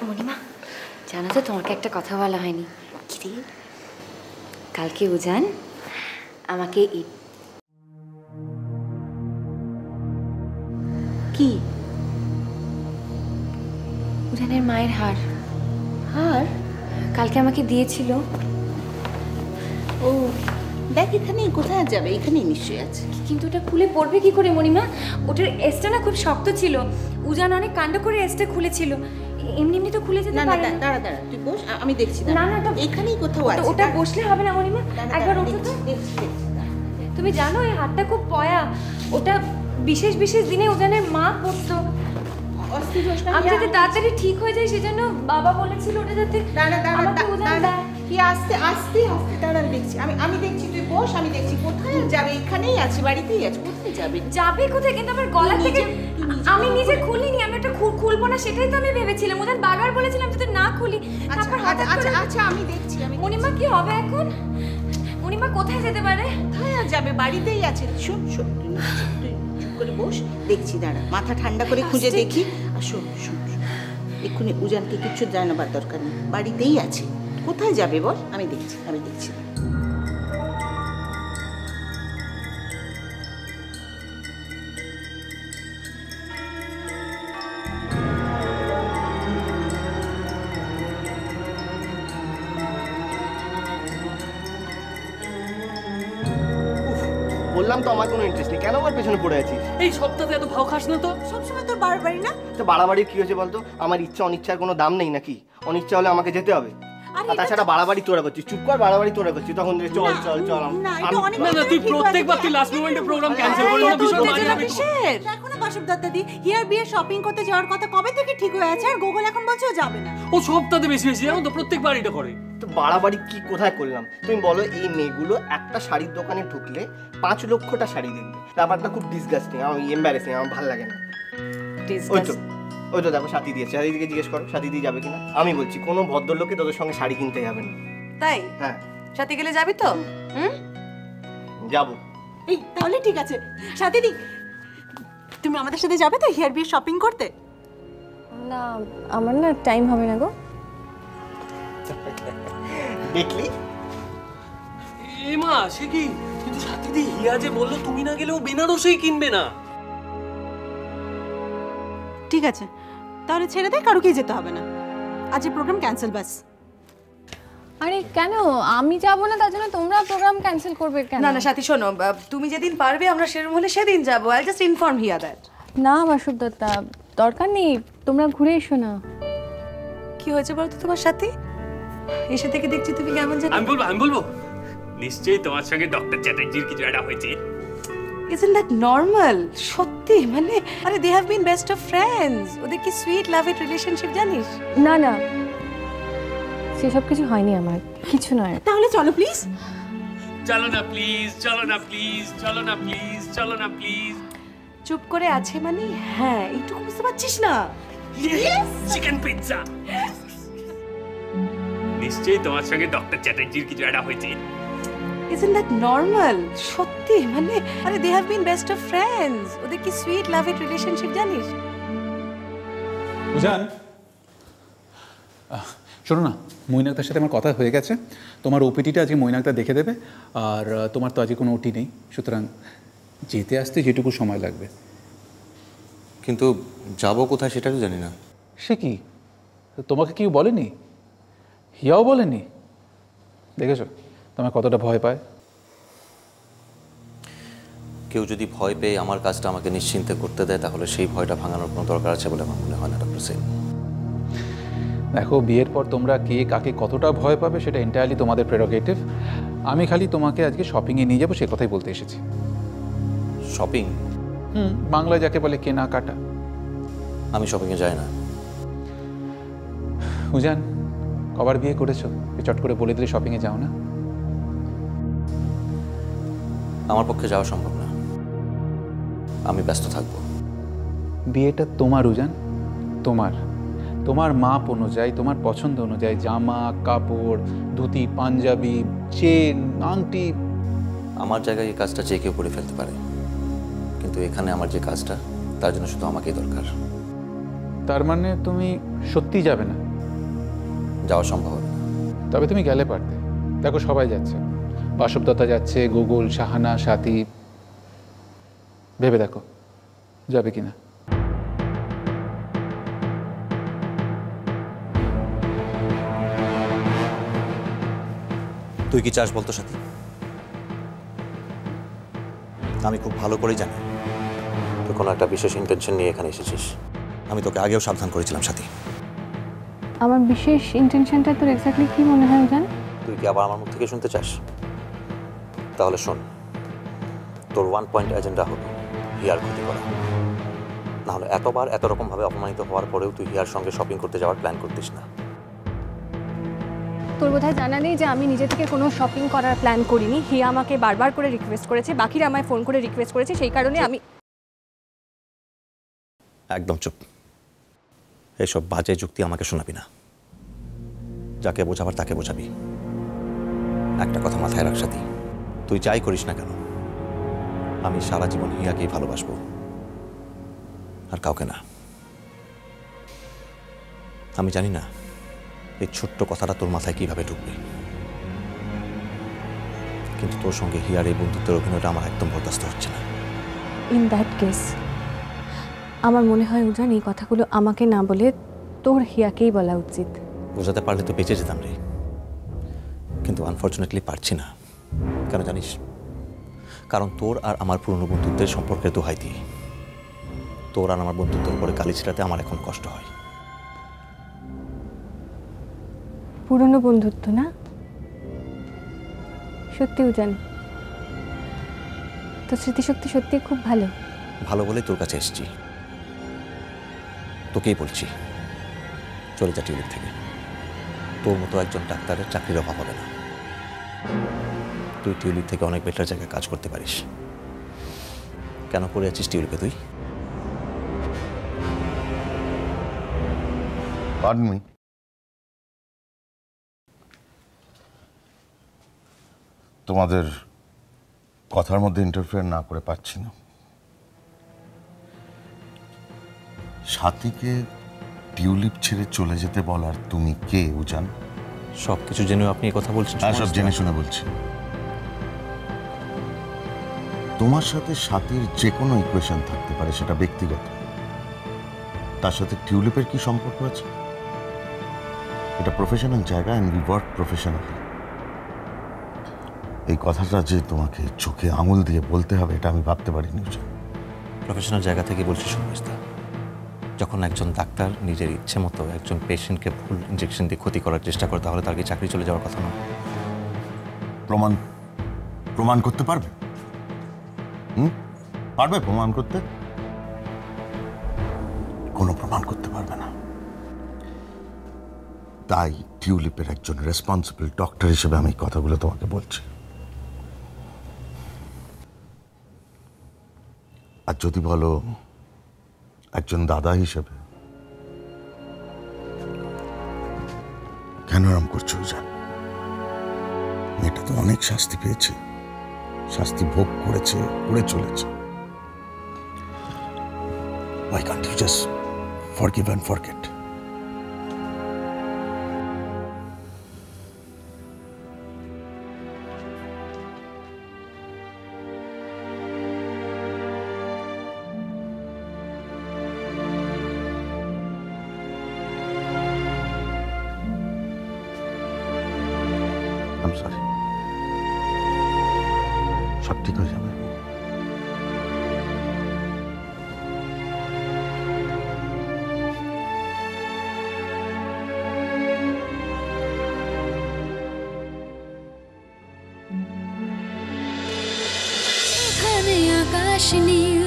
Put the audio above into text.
মণিমা, জানো তো তোমাকে একটা কথা বলা হয়নি। কি রে? কালকে উজান আমাকে কি? উজানের মায়ের হার। হার? কালকে আমাকে দিয়েছিল। ও দেখ, এখানেই কোথায় যাবে, এখানেই নিশ্চয়ই আছে। কিন্তু ওটা খুলে পড়বে কি করে মণিমা? ওটার এসটা না খুব শক্ত ছিল। উজান অনেক কাণ্ড করে এসটা খুলেছিল। এমনি এমনি তো খুলে যেতে পারে না। দাঁড়া দাঁড়া, তুই বস, আমি দেখছি। না না, এখানেই কোথাও আছে। ওটা বসলে হবে না মণিমা, একবার ওঠো তো। তুমি জানো এই হারটা খুব পয়া। ওটা বিশেষ বিশেষ দিনে উজানের মা পড়তো। আমি যাতে তাড়াতাড়ি ঠিক হয়ে যায় সেজন্য বাবা বলেছিল ওটা যাতে আমাকে উজান দেয়। কি আস্তে আস্তে আস্তে দাঁড়া, দেখছি আমি দেখছি, তুই বস, আমি দেখছি। কোথায় যাবে? এখানেই আছে, বাড়িতেই আছে। কোথায় যাবে? যাবে কোথায়? কিন্তু আমার গলা থেকে আমি নিজে খুলিনি। আমি একটা খুলবো না সেটাই তো আমি ভেবেছিলাম। উজান বারবার বলেছিলাম যদি না খুলি। তারপর আচ্ছা আমি দেখছি। মণিমা কি হবে এখন? মণিমা কোথায় যেতে পারে? কোথায় যাবে? বাড়িতেই আছে। শোন শোন, তুই চুপ করে বস, দেখছি। দাঁড়া, মাথা ঠান্ডা করে খুঁজে দেখি। আর শোন শোন, এক্ষুনি উজানকে কিচ্ছু জানাবার দরকার নেই, বাড়িতেই আছে। কোথায় যাবে বল? আমি দেখছি। বললাম তো আমার কোনো ইন্টারেস্ট নেই। কেন আমার পেছনে পড়ে আছিস? এই সপ্তাহে এত ভাও খাস না তো। সবসময় তোর বাড়াবাড়ি না? তো বাড়াবাড়ির কি হয়েছে বলতো? আমার ইচ্ছা অনিচ্ছার কোনো দাম নেই নাকি? অনিচ্ছা হলে আমাকে যেতে হবে। আর তাছাড়া বাড়াবাড়ি তোরা করছিস। চুপ কর, বাড়াবাড়ি তোরা করছিস। তখন চল চল চল। না তুই প্রত্যেকবার তুই লাস্ট মোমেন্টে প্রোগ্রাম ক্যান্সেল করলি না। ভীষণ মাঝে দেখো না বাসব দাদাদি, হিয়ার বিয়ে শপিং করতে যাওয়ার কথা কবে থেকে ঠিক হয়ে আছে, আর গোগল এখন বলছে ও যাবে না। ও সপ্তাহে বেশি বেশি জানো তো, প্রত্যেকবার এটা করে। তো বাড়াবাড়ি কি কোথায় করলাম? তুমি বলো, এই মেয়েগুলো একটা শাড়ির দোকানে ঢুকলে 5 লক্ষটা শাড়ি দেখবে। ব্যাপারটা খুব ডিসগাস্টিং, আমার এম্বারেসিং, আমার ভালো লাগে না। ওই তো দেখো সাথী দিয়েছে। সাথীদিকে জিজ্ঞেস করো সাথী দিয়ে যাবে কিনা। আমি বলছি কোনো ভদ্রলোককে তোদের সঙ্গে শাড়ি কিনতে যাবে না। তাই? হ্যাঁ। সাথে গেলে যাবি তো? যাবো। এই তাহলে ঠিক আছে। সাথীদি, তুমি আমাদের সাথে যাবে তো হিয়ার বিয়ে শপিং করতে? না, আমার না টাইম হবে না গো। দেখলি? এ মা, সে কি? কিন্তু সাথীদি, হিয়া যে বললো তুমি না গেলেও বেনারসেই কিনবে না। ঠিক আছে, তাহলে ছেড়ে দে, কারোকেই যেতে হবে না। আজ প্রোগ্রাম ক্যান্সেল বাস। আরে কেন? আমি যাব না তার জন্য তোমরা প্রোগ্রাম ক্যান্সেল করবে কেন? না না সাথী, শোনো, তুমি যেদিন পারবে আমরা সেরকম হলে সেদিন যাবো। I just inform here that. না বাসব দত্তা, দরকার নেই, তোমরা ঘুরে এসো না। কি হয়েছে বলতো তোমার সাথে? এসে থেকে দেখছি তুমি কেমন জানো। আমি বলবো নিশ্চয়ই তোমার সঙ্গে ডক্টর চ্যাটার্জির কিছু একটা হয়েছে। Isn't that normal? সত্যি মানে, আরে they have been best of friends. ওদের কি সুইট লাভের রিলেশনশিপ জানিস? না না, সেসব কিছু হয়নি আমার, কিছু নয়। তাহলে চলো প্লিজ। চলো না প্লিজ, চলো না প্লিজ, চলো না প্লিজ, চলো না প্লিজ। চুপ করে আছে মানে হ্যাঁ, এইটুকু বুঝতে পারছিস না? Chicken pizza. নিশ্চয়ই তোমার সঙ্গে ডক্টর চ্যাটার্জির কিছু একটা হয়েছে। Isn't that normal? সত্যি মানে, আরে they have been best of friends. ওদের কি সুইট লাভের রিলেশনশিপ জানিস? বুঝান, শোনো না, মৈনাকদার সাথে আমার কথা হয়ে গেছে। তোমার ওপিটিটা আজকে মৈনাকদা দেখে দেবে। আর তোমার তো আজকে কোনো ওটি নেই, সুতরাং যেতে আসতে যেটুকু সময় লাগবে। কিন্তু যাব কোথায় সেটা তো জানি না। সে কি, তোমাকে কেউ বলেনি? হিয়াও বলেনি? দেখেছো তোমার কতটা ভয় পায়। কেউ যদি ভয় পেয়ে আমার কাজটা আমাকে নিশ্চিন্তে করতে দেয়, তাহলে সেই ভয়টা ভাঙানোর কোনো দরকার আছে বলে আমার মনে হয় না ডক্টর সেন। দেখো, বিয়ের পর তোমরা কে কাকে কতটা ভয় পাবে সেটা এন্টায়ারলি তোমাদের প্রেরোগেটিভ। আমি খালি তোমাকে আজকে শপিংয়ে নিয়ে যাবো সে কথাই বলতে এসেছি। শপিং? বাংলায় যাকে বলে কেনাকাটা। আমি শপিংয়ে যাই না। উজান, কবার বিয়ে করেছো? চট করে বলে দিলে শপিংয়ে যাও না। আমার পক্ষে যাওয়া সম্ভব না, আমি ব্যস্ত থাকবো। বিয়েটা তোমার উজান, তোমার তোমার মাপ অনুযায়ী, তোমার পছন্দ অনুযায়ী জামা কাপড়, ধুতি পাঞ্জাবি, চেন আংটি। আমার জায়গায় এই কাজটা যে কেউ করে ফেলতে পারে, কিন্তু এখানে আমার যে কাজটা, তার জন্য শুধু আমাকেই দরকার। তার মানে তুমি সত্যিই যাবে না? যাওয়া সম্ভব হবে না। তবে তুমি গেলে পারতে। দেখো সবাই যাচ্ছে, বাসবদত্তা যাচ্ছে, গুগল, শাহানা, সাথী। ভেবে দেখো যাবে কিনা। তুই কি চাস বলতো সাথী? আমি খুব ভালো করেই জানি তুই কোনো একটা বিশেষ ইন্টেনশন নিয়ে এখানে এসেছিস। আমি তোকে আগেও সাবধান করেছিলাম সাথী। আমার বিশেষ ইন্টেনশনটা তোর এক্স্যাক্টলি কি মনে হয় জান? তুই কি আবার আমার মুখ থেকে শুনতে চাস? তাহলে শোন, তোর 1 পয়েন্ট এজেন্ডা হলো হিয়ার ক্ষতি করা। না হলে এতবার এত রকমভাবে অপমানিত হওয়ার পরেও তুই হিয়ার সঙ্গে শপিং করতে যাওয়ার প্ল্যান করতিস না। তোর বোধহয় জানা নেই যে আমি নিজে থেকে কোনো শপিং করার প্ল্যান করিনি। হিয়া আমাকে বারবার করে রিকোয়েস্ট করেছে, বাকিরা আমায় ফোন করে রিকোয়েস্ট করেছে, সেই কারণে আমি। একদম চুপ। এসব বাজে যুক্তি আমাকে শোনাবি না। যাকে বোঝাবার তাকে বোঝাবি। একটা কথা মাথায় রাখ সাথী, তুই যাই করিস না কেন, আমি সারা জীবন হিয়াকেই ভালোবাসবো, আর কাউকে না। আমি জানি না এই ছোট্ট কথাটা তোর মাথায় কিভাবে ঢুকবে, কিন্তু তোর সঙ্গে হিয়ার এই বন্ধুত্বের অভিনয়টা আমার একদম বরদাস্ত হচ্ছে না। ইন দ্যাট কেস আমার মনে হয় উজান এই কথাগুলো আমাকে না বলে তোর হিয়াকেই বলা উচিত। বোঝাতে পারলে তো বেঁচে যেতাম রে, কিন্তু আনফর্চুনেটলি পারছি না। কেন জানিস? কারণ তোর আর আমার পুরনো বন্ধুত্বের সম্পর্কের দোহাই দিয়ে তোর আর আমার বন্ধুত্বের উপরে কালি ছিটাতে আমার এখন কষ্ট হয়। পুরনো বন্ধুত্ব না? সত্যি উজান, তোর স্মৃতিশক্তি সত্যি খুব ভালো। ভালো বলেই তোর কাছে এসেছি। তোকেই বলছি, চলে যা টিউলিপ থেকে। তোর মতো একজন ডাক্তারের চাকরির অভাব হবে না। তুই টিউলিপ থেকে অনেক বেটার জায়গায় কাজ করতে পারিস। কেন করে আছিস টিউলিপে তুই? Pardon me. তোমাদের কথার মধ্যে ইন্টারফেয়ার না করে পাচ্ছি না। সাথীকে টিউলিপ ছেড়ে চলে যেতে বলার তুমি কে উজান? সব কিছু জেনেও আপনি এই কথা বলছেন? হ্যাঁ, সব জেনে শুনে বলছি। তোমার সাথে সাথীর যে কোনো ইকুয়েশন থাকতে পারে, সেটা ব্যক্তিগত। তার সাথে টিউলিপের কি সম্পর্ক আছে? এটা প্রফেশনাল জায়গা, অ্যান্ড উই ওয়ার্ক প্রফেশনালি। এই কথাটা যে তোমাকে চোখে আঙুল দিয়ে বলতে হবে, এটা আমি ভাবতে পারিনি। প্রফেশনাল জায়গা থেকে বলছি সুমিস্তা, যখন একজন ডাক্তার নিজের ইচ্ছে মতো একজন পেশেন্টকে ভুল ইঞ্জেকশন দিয়ে ক্ষতি করার চেষ্টা করে, তাহলে তার কি চাকরি চলে যাওয়ার কথা না? প্রমাণ করতে পারবে? পারবে প্রমাণ করতে? কোনো প্রমাণ করতে পারবে না। তাই টিউলিপের একজন রেসপন্সিবল ডক্টর হিসেবে আমি কথাগুলো তোমাকে বলছি। আর যদি বলো একজন দাদা হিসেবে, কেন এরম করছো জান? মেয়েটা তো অনেক শাস্তি পেয়েছে, শাস্তি ভোগ করেছে, করে চলেছে। Why can't you just forgive and forget? I'm sorry. সব ঠিক হয়ে যাবে। এখানে আকাশ নীল,